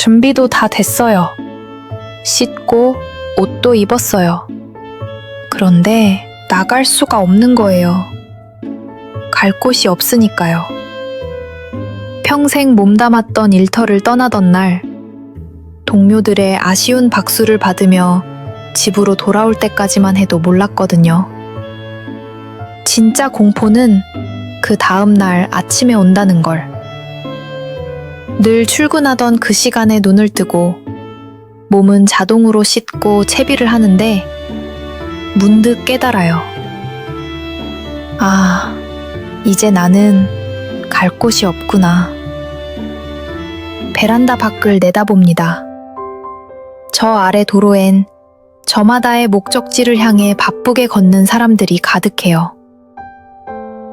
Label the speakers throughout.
Speaker 1: 준비도 다 됐어요. 씻고 옷도 입었어요. 그런데 나갈 수가 없는 거예요. 갈 곳이 없으니까요. 평생 몸담았던 일터를 떠나던 날, 동료들의 아쉬운 박수를 받으며 집으로 돌아올 때까지만 해도 몰랐거든요. 진짜 공포는 그 다음 날 아침에 온다는 걸. 늘 출근하던 그 시간에 눈을 뜨고 몸은 자동으로 씻고 채비를 하는데 문득 깨달아요. 아, 이제 나는 갈 곳이 없구나. 베란다 밖을 내다봅니다. 저 아래 도로엔 저마다의 목적지를 향해 바쁘게 걷는 사람들이 가득해요.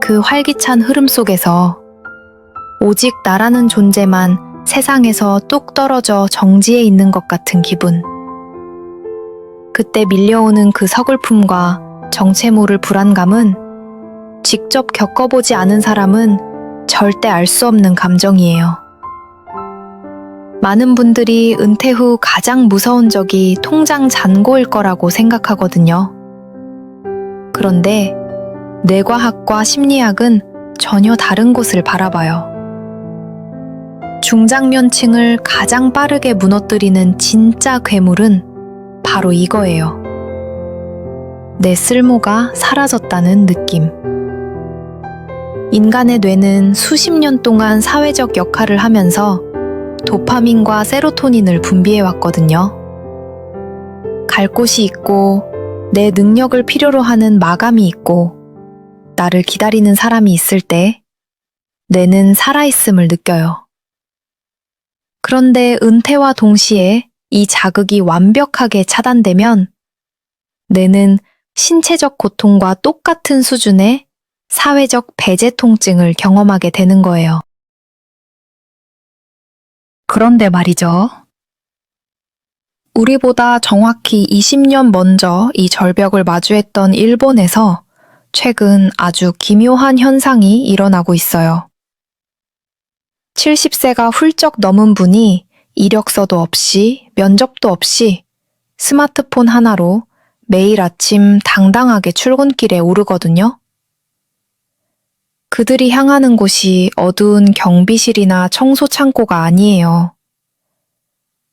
Speaker 1: 그 활기찬 흐름 속에서 오직 나라는 존재만 세상에서 뚝 떨어져 정지해 있는 것 같은 기분. 그때 밀려오는 그 서글픔과 정체 모를 불안감은 직접 겪어보지 않은 사람은 절대 알 수 없는 감정이에요. 많은 분들이 은퇴 후 가장 무서운 적이 통장 잔고일 거라고 생각하거든요. 그런데 뇌과학과 심리학은 전혀 다른 곳을 바라봐요. 중장년층을 가장 빠르게 무너뜨리는 진짜 괴물은 바로 이거예요. 내 쓸모가 사라졌다는 느낌. 인간의 뇌는 수십 년 동안 사회적 역할을 하면서 도파민과 세로토닌을 분비해왔거든요. 갈 곳이 있고 내 능력을 필요로 하는 마감이 있고 나를 기다리는 사람이 있을 때 뇌는 살아있음을 느껴요. 그런데 은퇴와 동시에 이 자극이 완벽하게 차단되면 뇌는 신체적 고통과 똑같은 수준의 사회적 배제 통증을 경험하게 되는 거예요. 그런데 말이죠. 우리보다 정확히 20년 먼저 이 절벽을 마주했던 일본에서 최근 아주 기묘한 현상이 일어나고 있어요. 70세가 훌쩍 넘은 분이 이력서도 없이 면접도 없이 스마트폰 하나로 매일 아침 당당하게 출근길에 오르거든요. 그들이 향하는 곳이 어두운 경비실이나 청소 창고가 아니에요.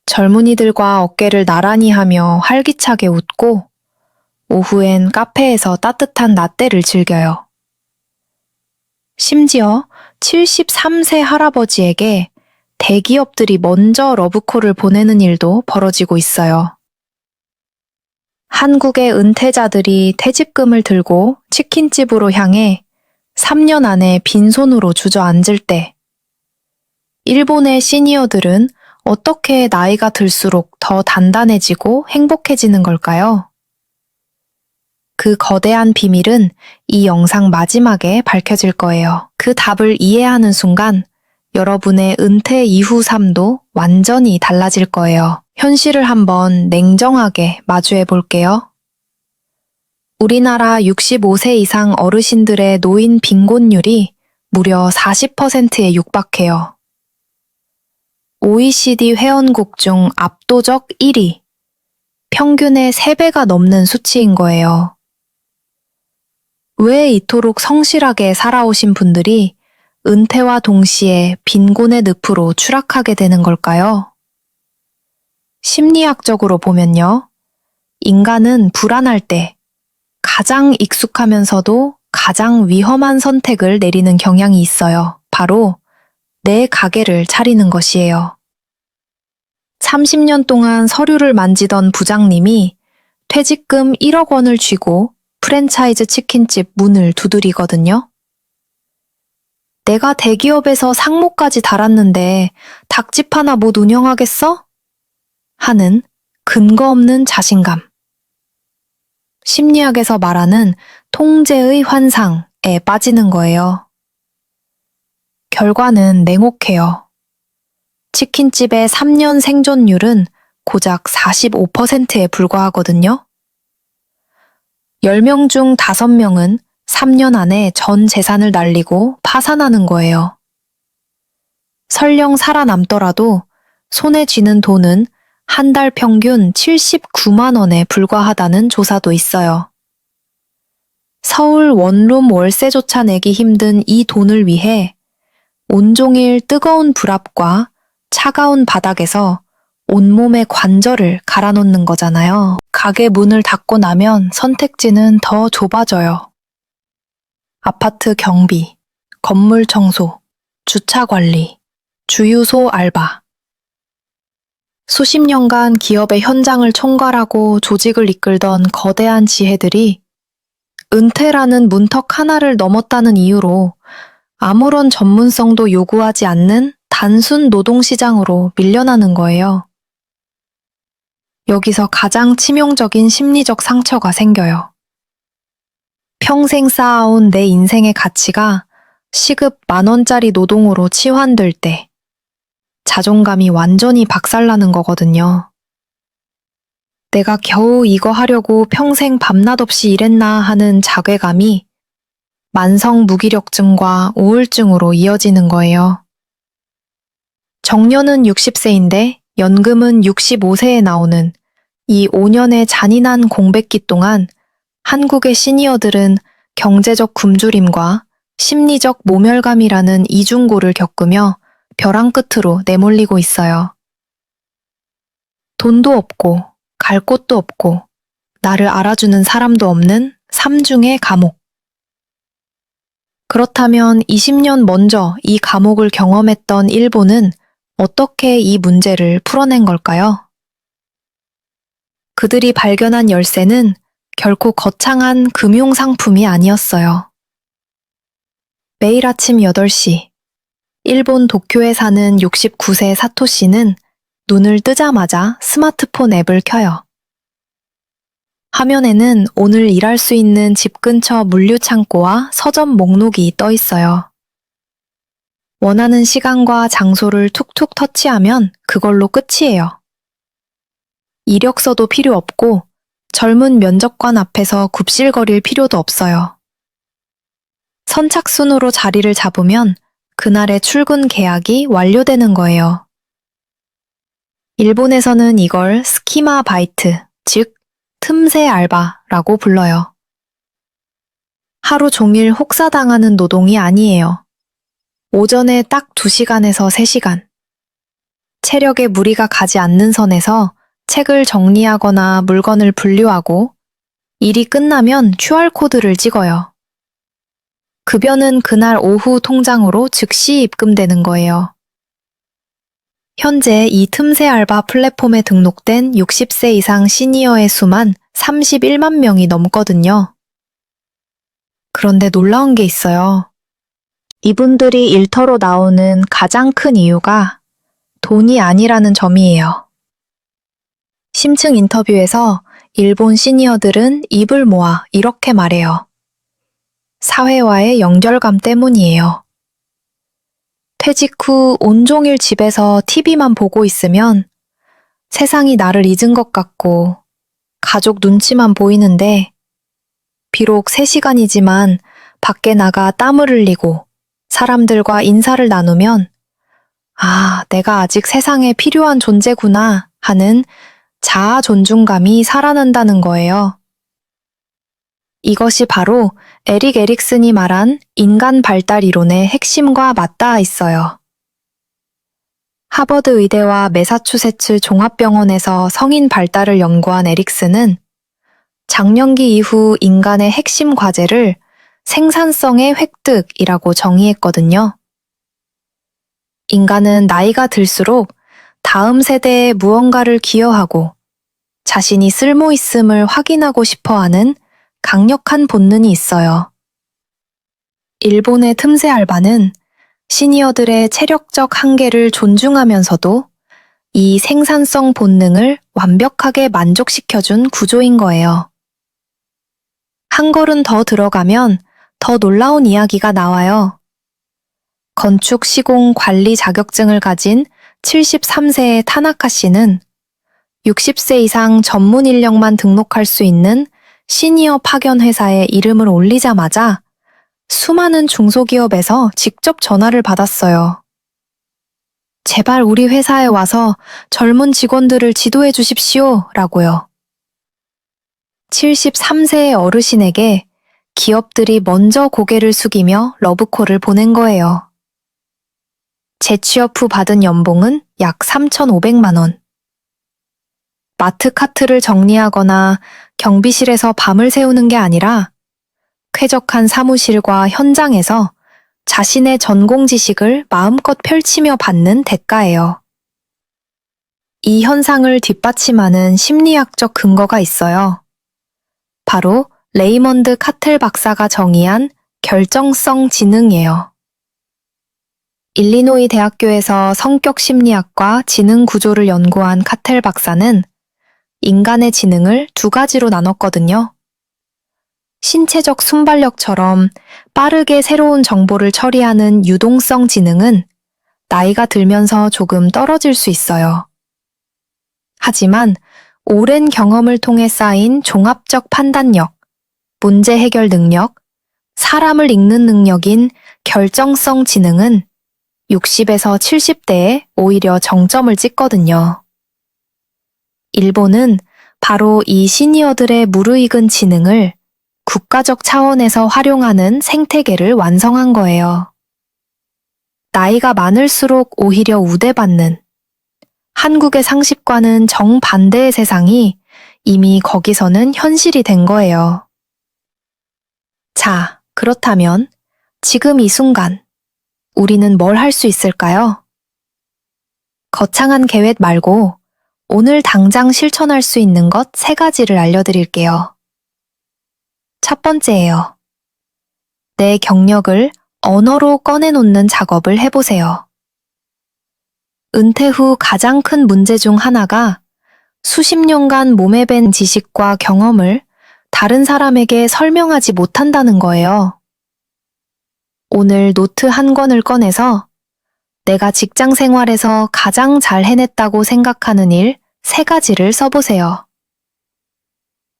Speaker 1: 젊은이들과 어깨를 나란히 하며 활기차게 웃고 오후엔 카페에서 따뜻한 라떼를 즐겨요. 심지어 73세 할아버지에게 대기업들이 먼저 러브콜을 보내는 일도 벌어지고 있어요. 한국의 은퇴자들이 퇴직금을 들고 치킨집으로 향해 3년 안에 빈손으로 주저앉을 때, 일본의 시니어들은 어떻게 나이가 들수록 더 단단해지고 행복해지는 걸까요? 그 거대한 비밀은 이 영상 마지막에 밝혀질 거예요. 그 답을 이해하는 순간 여러분의 은퇴 이후 삶도 완전히 달라질 거예요. 현실을 한번 냉정하게 마주해 볼게요. 우리나라 65세 이상 어르신들의 노인 빈곤율이 무려 40%에 육박해요. OECD 회원국 중 압도적 1위, 평균의 3배가 넘는 수치인 거예요. 왜 이토록 성실하게 살아오신 분들이 은퇴와 동시에 빈곤의 늪으로 추락하게 되는 걸까요? 심리학적으로 보면요, 인간은 불안할 때 가장 익숙하면서도 가장 위험한 선택을 내리는 경향이 있어요. 바로 내 가게를 차리는 것이에요. 30년 동안 서류를 만지던 부장님이 퇴직금 1억 원을 쥐고 프랜차이즈 치킨집 문을 두드리거든요. 내가 대기업에서 상무까지 달았는데 닭집 하나 못 운영하겠어? 하는 근거 없는 자신감. 심리학에서 말하는 통제의 환상에 빠지는 거예요. 결과는 냉혹해요. 치킨집의 3년 생존율은 고작 45%에 불과하거든요. 10명 중 5명은 3년 안에 전 재산을 날리고 파산하는 거예요. 설령 살아남더라도 손에 쥐는 돈은 한 달 평균 79만 원에 불과하다는 조사도 있어요. 서울 원룸 월세조차 내기 힘든 이 돈을 위해 온종일 뜨거운 불 앞과 차가운 바닥에서 온몸의 관절을 갈아놓는 거잖아요. 가게 문을 닫고 나면 선택지는 더 좁아져요. 아파트 경비, 건물 청소, 주차 관리, 주유소 알바. 수십 년간 기업의 현장을 총괄하고 조직을 이끌던 거대한 지혜들이 은퇴라는 문턱 하나를 넘었다는 이유로 아무런 전문성도 요구하지 않는 단순 노동시장으로 밀려나는 거예요. 여기서 가장 치명적인 심리적 상처가 생겨요. 평생 쌓아온 내 인생의 가치가 시급 10,000원짜리 노동으로 치환될 때 자존감이 완전히 박살나는 거거든요. 내가 겨우 이거 하려고 평생 밤낮 없이 일했나 하는 자괴감이 만성 무기력증과 우울증으로 이어지는 거예요. 정년은 60세인데 연금은 65세에 나오는 이 5년의 잔인한 공백기 동안 한국의 시니어들은 경제적 굶주림과 심리적 모멸감이라는 이중고를 겪으며 벼랑 끝으로 내몰리고 있어요. 돈도 없고 갈 곳도 없고 나를 알아주는 사람도 없는 삼중의 감옥. 그렇다면 20년 먼저 이 감옥을 경험했던 일본은 어떻게 이 문제를 풀어낸 걸까요? 그들이 발견한 열쇠는 결코 거창한 금융상품이 아니었어요. 매일 아침 8시, 일본 도쿄에 사는 69세 사토 씨는 눈을 뜨자마자 스마트폰 앱을 켜요. 화면에는 오늘 일할 수 있는 집 근처 물류창고와 서점 목록이 떠 있어요. 원하는 시간과 장소를 툭툭 터치하면 그걸로 끝이에요. 이력서도 필요 없고 젊은 면접관 앞에서 굽실거릴 필요도 없어요. 선착순으로 자리를 잡으면 그날의 출근 계약이 완료되는 거예요. 일본에서는 이걸 스키마 바이트, 즉 틈새 알바라고 불러요. 하루 종일 혹사당하는 노동이 아니에요. 오전에 딱 2시간에서 3시간. 체력에 무리가 가지 않는 선에서 책을 정리하거나 물건을 분류하고 일이 끝나면 QR코드를 찍어요. 급여는 그날 오후 통장으로 즉시 입금되는 거예요. 현재 이 틈새 알바 플랫폼에 등록된 60세 이상 시니어의 수만 31만 명이 넘거든요. 그런데 놀라운 게 있어요. 이분들이 일터로 나오는 가장 큰 이유가 돈이 아니라는 점이에요. 심층 인터뷰에서 일본 시니어들은 입을 모아 이렇게 말해요. 사회와의 연결감 때문이에요. 퇴직 후 온종일 집에서 TV만 보고 있으면 세상이 나를 잊은 것 같고 가족 눈치만 보이는데 비록 3시간이지만 밖에 나가 땀을 흘리고 사람들과 인사를 나누면 아, 내가 아직 세상에 필요한 존재구나 하는 자아 존중감이 살아난다는 거예요. 이것이 바로 에릭 에릭슨이 말한 인간 발달 이론의 핵심과 맞닿아 있어요. 하버드 의대와 매사추세츠 종합병원에서 성인 발달을 연구한 에릭슨은 장년기 이후 인간의 핵심 과제를 생산성의 획득이라고 정의했거든요. 인간은 나이가 들수록 다음 세대에 무언가를 기여하고 자신이 쓸모 있음을 확인하고 싶어하는 강력한 본능이 있어요. 일본의 틈새 알바는 시니어들의 체력적 한계를 존중하면서도 이 생산성 본능을 완벽하게 만족시켜준 구조인 거예요. 한 걸음 더 들어가면 더 놀라운 이야기가 나와요. 건축 시공 관리 자격증을 가진 73세의 타나카 씨는 60세 이상 전문 인력만 등록할 수 있는 시니어 파견 회사에 이름을 올리자마자 수많은 중소기업에서 직접 전화를 받았어요. 제발 우리 회사에 와서 젊은 직원들을 지도해 주십시오. 라고요. 73세의 어르신에게 기업들이 먼저 고개를 숙이며 러브콜을 보낸 거예요. 재취업 후 받은 연봉은 약 3,500만 원. 마트 카트를 정리하거나 경비실에서 밤을 새우는 게 아니라 쾌적한 사무실과 현장에서 자신의 전공 지식을 마음껏 펼치며 받는 대가예요. 이 현상을 뒷받침하는 심리학적 근거가 있어요. 바로 레이먼드 카텔 박사가 정의한 결정성 지능이에요. 일리노이 대학교에서 성격 심리학과 지능 구조를 연구한 카텔 박사는 인간의 지능을 두 가지로 나눴거든요. 신체적 순발력처럼 빠르게 새로운 정보를 처리하는 유동성 지능은 나이가 들면서 조금 떨어질 수 있어요. 하지만 오랜 경험을 통해 쌓인 종합적 판단력, 문제 해결 능력, 사람을 읽는 능력인 결정성 지능은 60에서 70대에 오히려 정점을 찍거든요. 일본은 바로 이 시니어들의 무르익은 지능을 국가적 차원에서 활용하는 생태계를 완성한 거예요. 나이가 많을수록 오히려 우대받는 한국의 상식과는 정반대의 세상이 이미 거기서는 현실이 된 거예요. 자, 그렇다면 지금 이 순간 우리는 뭘 할 수 있을까요? 거창한 계획 말고 오늘 당장 실천할 수 있는 것 3가지를 알려드릴게요. 첫 번째예요. 내 경력을 언어로 꺼내놓는 작업을 해보세요. 은퇴 후 가장 큰 문제 중 하나가 수십 년간 몸에 밴 지식과 경험을 다른 사람에게 설명하지 못한다는 거예요. 오늘 노트 한 권을 꺼내서 내가 직장 생활에서 가장 잘 해냈다고 생각하는 일 3가지를 써보세요.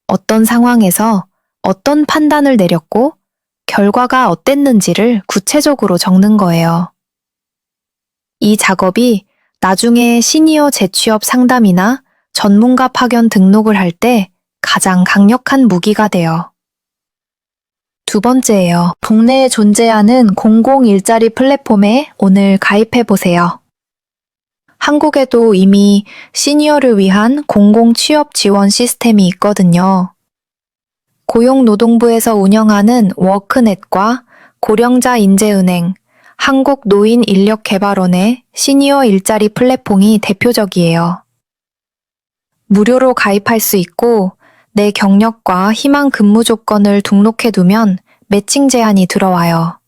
Speaker 1: 어떤 상황에서 어떤 판단을 내렸고 결과가 어땠는지를 구체적으로 적는 거예요. 이 작업이 나중에 시니어 재취업 상담이나 전문가 파견 등록을 할 때 가장 강력한 무기가 돼요. 두 번째예요. 국내에 존재하는 공공 일자리 플랫폼에 오늘 가입해 보세요. 한국에도 이미 시니어를 위한 공공 취업 지원 시스템이 있거든요. 고용노동부에서 운영하는 워크넷과 고령자 인재은행, 한국노인인력개발원의 시니어 일자리 플랫폼이 대표적이에요. 무료로 가입할 수 있고 내 경력과 희망 근무 조건을 등록해두면 매칭 제한이 들어와요.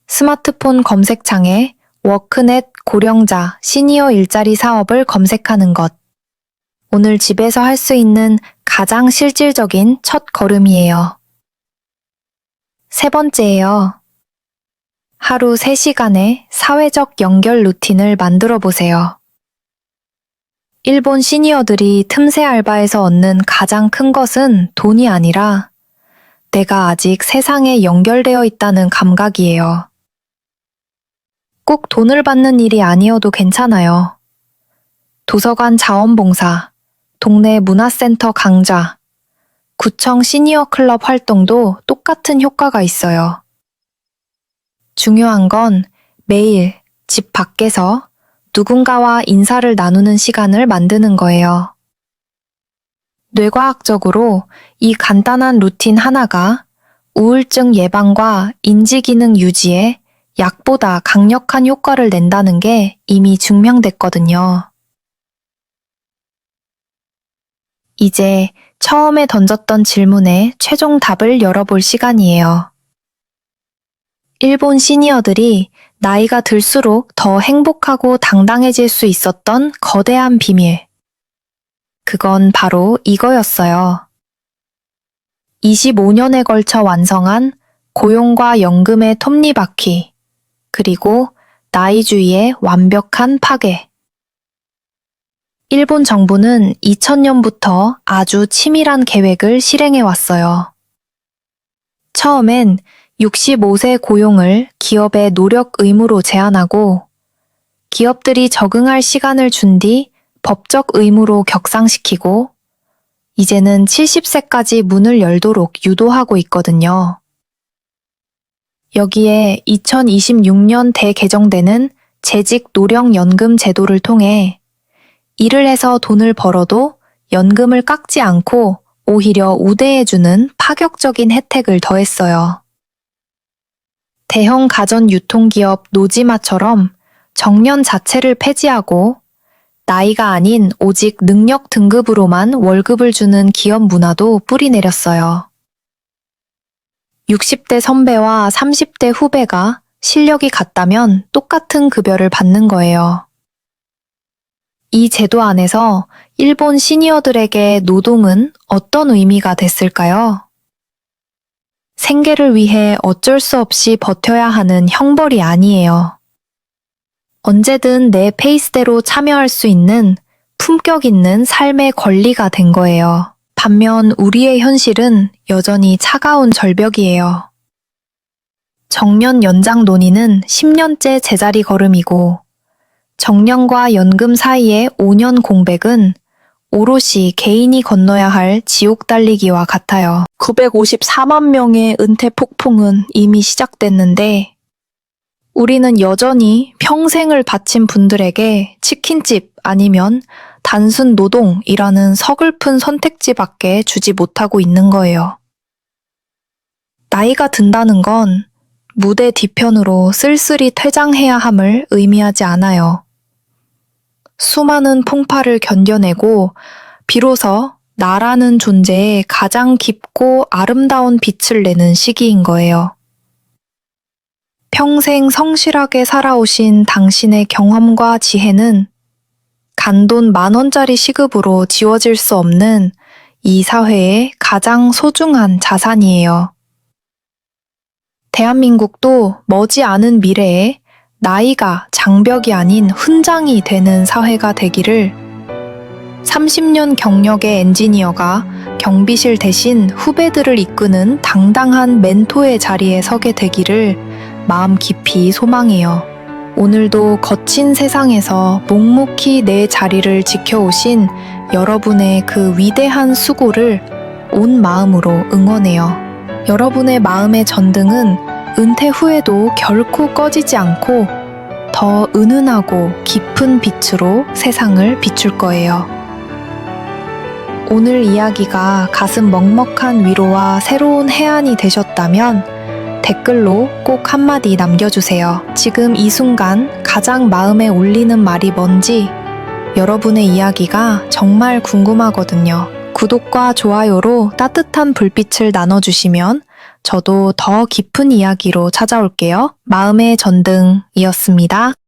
Speaker 1: 스마트폰 검색창에 워크넷 고령자 시니어 일자리 사업을 검색하는 것. 오늘 집에서 할 수 있는 가장 실질적인 첫 걸음이에요. 세 번째예요. 하루 3시간의 사회적 연결 루틴을 만들어 보세요. 일본 시니어들이 틈새 알바에서 얻는 가장 큰 것은 돈이 아니라 내가 아직 세상에 연결되어 있다는 감각이에요. 꼭 돈을 받는 일이 아니어도 괜찮아요. 도서관 자원봉사, 동네 문화센터 강좌, 구청 시니어 클럽 활동도 똑같은 효과가 있어요. 중요한 건 매일 집 밖에서 누군가와 인사를 나누는 시간을 만드는 거예요. 뇌과학적으로 이 간단한 루틴 하나가 우울증 예방과 인지기능 유지에 약보다 강력한 효과를 낸다는 게 이미 증명됐거든요. 이제 처음에 던졌던 질문에 최종 답을 열어볼 시간이에요. 일본 시니어들이 나이가 들수록 더 행복하고 당당해질 수 있었던 거대한 비밀. 그건 바로 이거였어요. 25년에 걸쳐 완성한 고용과 연금의 톱니바퀴, 그리고 나이주의의 완벽한 파괴. 일본 정부는 2000년부터 아주 치밀한 계획을 실행해 왔어요. 처음엔 65세 고용을 기업의 노력 의무로 제한하고 기업들이 적응할 시간을 준 뒤 법적 의무로 격상시키고 이제는 70세까지 문을 열도록 유도하고 있거든요. 여기에 2026년 대개정되는 재직 노령연금 제도를 통해 일을 해서 돈을 벌어도 연금을 깎지 않고 오히려 우대해주는 파격적인 혜택을 더했어요. 대형 가전 유통기업 노지마처럼 정년 자체를 폐지하고 나이가 아닌 오직 능력 등급으로만 월급을 주는 기업 문화도 뿌리내렸어요. 60대 선배와 30대 후배가 실력이 같다면 똑같은 급여를 받는 거예요. 이 제도 안에서 일본 시니어들에게 노동은 어떤 의미가 됐을까요? 생계를 위해 어쩔 수 없이 버텨야 하는 형벌이 아니에요. 언제든 내 페이스대로 참여할 수 있는 품격 있는 삶의 권리가 된 거예요. 반면 우리의 현실은 여전히 차가운 절벽이에요. 정년 연장 논의는 10년째 제자리 걸음이고 정년과 연금 사이의 5년 공백은 오롯이 개인이 건너야 할 지옥 달리기와 같아요. 954만 명의 은퇴 폭풍은 이미 시작됐는데 우리는 여전히 평생을 바친 분들에게 치킨집 아니면 단순 노동이라는 서글픈 선택지밖에 주지 못하고 있는 거예요. 나이가 든다는 건 무대 뒤편으로 쓸쓸히 퇴장해야 함을 의미하지 않아요. 수많은 풍파를 견뎌내고 비로소 나라는 존재에 가장 깊고 아름다운 빛을 내는 시기인 거예요. 평생 성실하게 살아오신 당신의 경험과 지혜는 간돈 10,000원짜리 시급으로 지워질 수 없는 이 사회의 가장 소중한 자산이에요. 대한민국도 머지않은 미래에 나이가 장벽이 아닌 훈장이 되는 사회가 되기를 30년 경력의 엔지니어가 경비실 대신 후배들을 이끄는 당당한 멘토의 자리에 서게 되기를 마음 깊이 소망해요. 오늘도 거친 세상에서 묵묵히 내 자리를 지켜오신 여러분의 그 위대한 수고를 온 마음으로 응원해요. 여러분의 마음의 전등은 은퇴 후에도 결코 꺼지지 않고 더 은은하고 깊은 빛으로 세상을 비출 거예요. 오늘 이야기가 가슴 먹먹한 위로와 새로운 해안이 되셨다면 댓글로 꼭 한마디 남겨주세요. 지금 이 순간 가장 마음에 울리는 말이 뭔지 여러분의 이야기가 정말 궁금하거든요. 구독과 좋아요로 따뜻한 불빛을 나눠주시면 저도 더 깊은 이야기로 찾아올게요. 마음의 전등이었습니다.